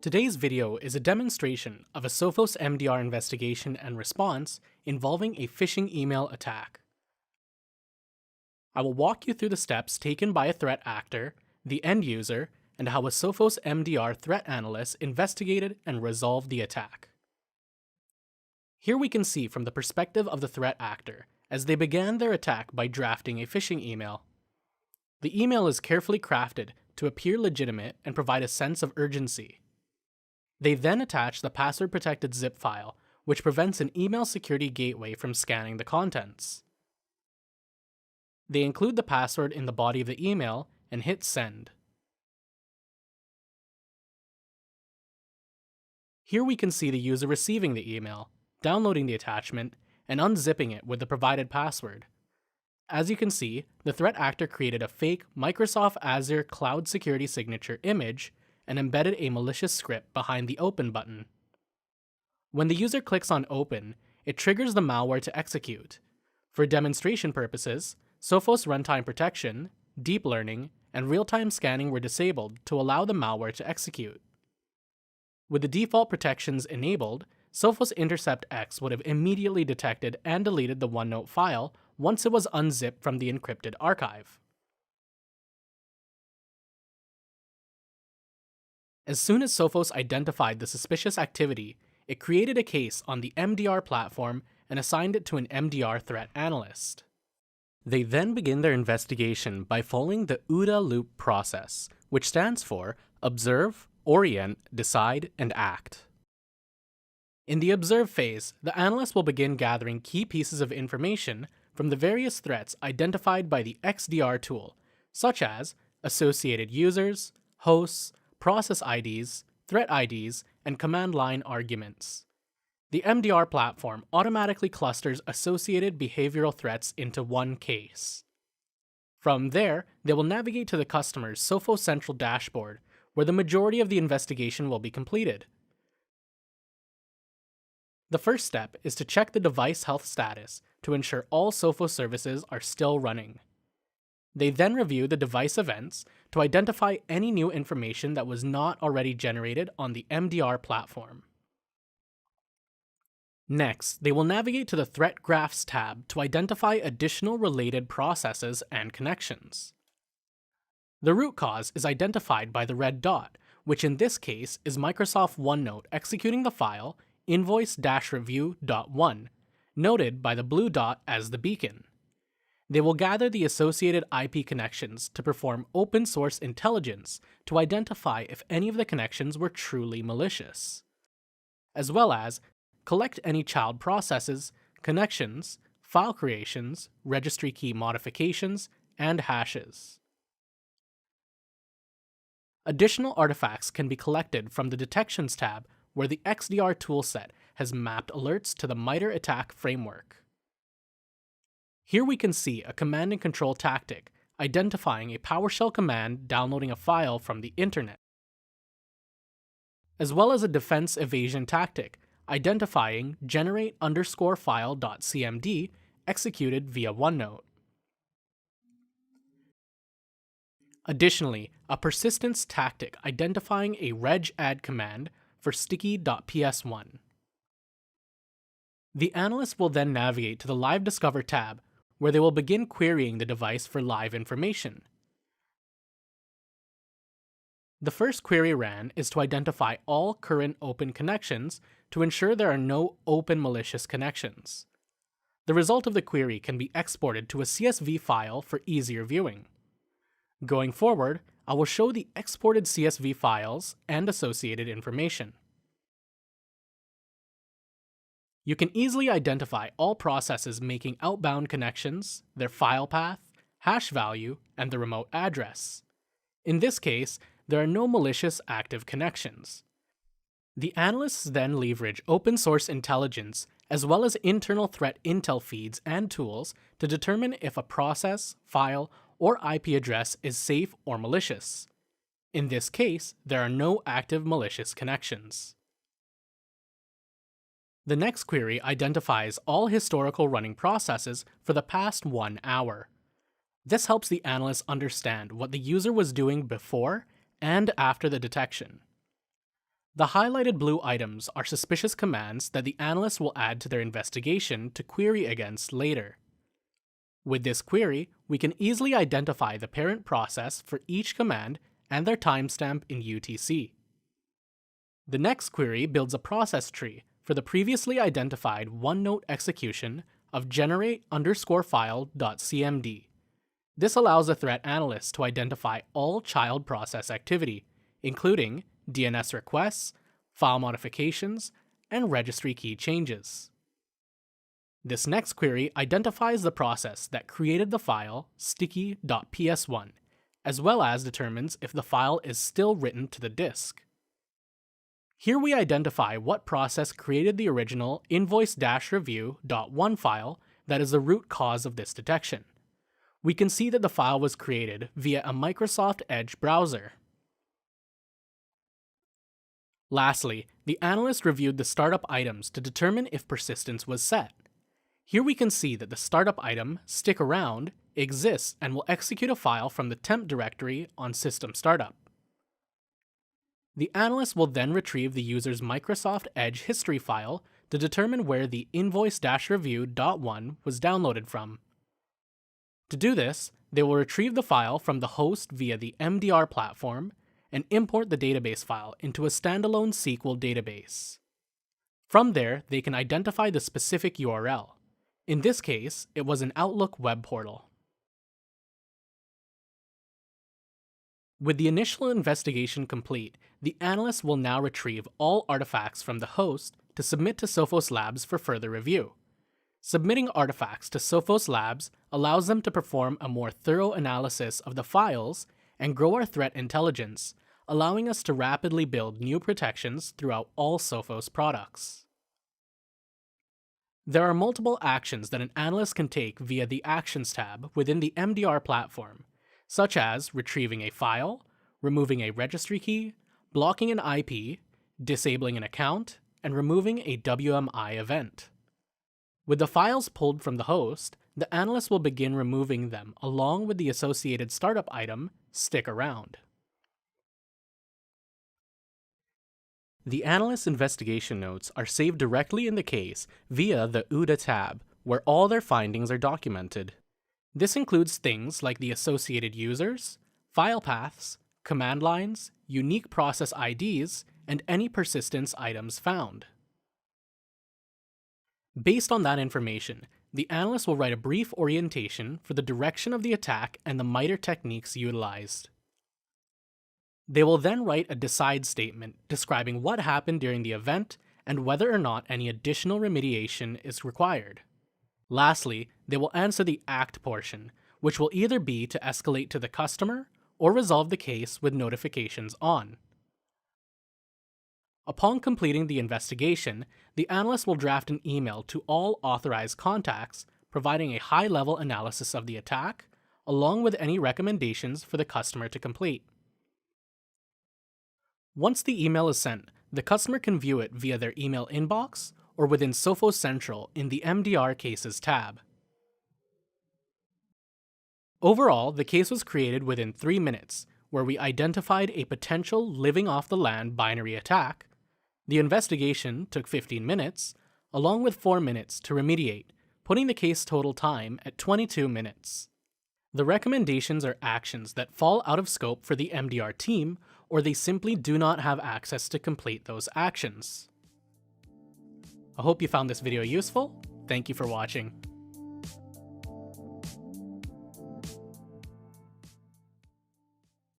Today's video is a demonstration of a Sophos MDR investigation and response involving a phishing email attack. I will walk you through the steps taken by a threat actor, the end user, and how a Sophos MDR threat analyst investigated and resolved the attack. Here we can see from the perspective of the threat actor as they began their attack by drafting a phishing email. The email is carefully crafted to appear legitimate and provide a sense of urgency. They then attach the password-protected zip file, which prevents an email security gateway from scanning the contents. They include the password in the body of the email and hit send. Here we can see the user receiving the email, downloading the attachment, and unzipping it with the provided password. As you can see, the threat actor created a fake Microsoft Azure Cloud Security Signature image and embedded a malicious script behind the Open button. When the user clicks on Open, it triggers the malware to execute. For demonstration purposes, Sophos Runtime Protection, Deep Learning, and Real-Time Scanning were disabled to allow the malware to execute. With the default protections enabled, Sophos Intercept X would have immediately detected and deleted the OneNote file once it was unzipped from the encrypted archive. As soon as Sophos identified the suspicious activity, it created a case on the MDR platform and assigned it to an MDR threat analyst. They then begin their investigation by following the OODA loop process, which stands for Observe, Orient, Decide, and Act. In the observe phase, the analyst will begin gathering key pieces of information from the various threats identified by the XDR tool, such as associated users, hosts, process IDs, threat IDs, and command line arguments. The MDR platform automatically clusters associated behavioral threats into one case. From there, they will navigate to the customer's Sophos Central dashboard, where the majority of the investigation will be completed. The first step is to check the device health status to ensure all Sophos services are still running. They then review the device events to identify any new information that was not already generated on the MDR platform. Next, they will navigate to the Threat Graphs tab to identify additional related processes and connections. The root cause is identified by the red dot, which in this case is Microsoft OneNote executing the file invoice-review.1, noted by the blue dot as the beacon. They will gather the associated IP connections to perform open source intelligence to identify if any of the connections were truly malicious, as well as collect any child processes, connections, file creations, registry key modifications, and hashes. Additional artifacts can be collected from the Detections tab, where the XDR toolset has mapped alerts to the MITRE ATT&CK framework. Here we can see a command and control tactic identifying a PowerShell command downloading a file from the internet, as well as a defense evasion tactic identifying generate_file.cmd executed via OneNote. Additionally, a persistence tactic identifying a regadd command for sticky.ps1. The analyst will then navigate to the Live Discover tab, where they will begin querying the device for live information. The first query ran is to identify all current open connections to ensure there are no open malicious connections. The result of the query can be exported to a CSV file for easier viewing. Going forward, I will show the exported CSV files and associated information. You can easily identify all processes making outbound connections, their file path, hash value, and the remote address. In this case, there are no malicious active connections. The analysts then leverage open source intelligence as well as internal threat intel feeds and tools to determine if a process, file, or IP address is safe or malicious. In this case, there are no active malicious connections. The next query identifies all historical running processes for the past 1 hour. This helps the analyst understand what the user was doing before and after the detection. The highlighted blue items are suspicious commands that the analyst will add to their investigation to query against later. With this query, we can easily identify the parent process for each command and their timestamp in UTC. The next query builds a process tree for the previously identified one-note execution of generate_file.cmd. This allows the threat analyst to identify all child process activity, including DNS requests, file modifications, and registry key changes. This next query identifies the process that created the file sticky.ps1, as well as determines if the file is still written to the disk. Here we identify what process created the original invoice-review.1 file that is the root cause of this detection. We can see that the file was created via a Microsoft Edge browser. Lastly, the analyst reviewed the startup items to determine if persistence was set. Here we can see that the startup item, stick around, exists and will execute a file from the temp directory on system startup. The analyst will then retrieve the user's Microsoft Edge history file to determine where the invoice-review.1 was downloaded from. To do this, they will retrieve the file from the host via the MDR platform and import the database file into a standalone SQL database. From there, they can identify the specific URL. In this case, it was an Outlook web portal. With the initial investigation complete, the analyst will now retrieve all artifacts from the host to submit to Sophos Labs for further review. Submitting artifacts to Sophos Labs allows them to perform a more thorough analysis of the files and grow our threat intelligence, allowing us to rapidly build new protections throughout all Sophos products. There are multiple actions that an analyst can take via the Actions tab within the MDR platform, such as retrieving a file, removing a registry key, blocking an IP, disabling an account, and removing a WMI event. With the files pulled from the host, the analyst will begin removing them along with the associated startup item, stick around. The analyst's investigation notes are saved directly in the case via the OODA tab, where all their findings are documented. This includes things like the associated users, file paths, command lines, unique process IDs, and any persistence items found. Based on that information, the analyst will write a brief orientation for the direction of the attack and the MITRE techniques utilized. They will then write a decide statement describing what happened during the event and whether or not any additional remediation is required. Lastly, they will answer the act portion, which will either be to escalate to the customer or resolve the case with notifications on. Upon completing the investigation, the analyst will draft an email to all authorized contacts, providing a high-level analysis of the attack, along with any recommendations for the customer to complete. Once the email is sent, the customer can view it via their email inbox or within Sophos Central in the MDR Cases tab. Overall, the case was created within 3 minutes, where we identified a potential living-off-the-land binary attack. The investigation took 15 minutes, along with 4 minutes to remediate, putting the case total time at 22 minutes. The recommendations are actions that fall out of scope for the MDR team, or they simply do not have access to complete those actions. I hope you found this video useful. Thank you for watching.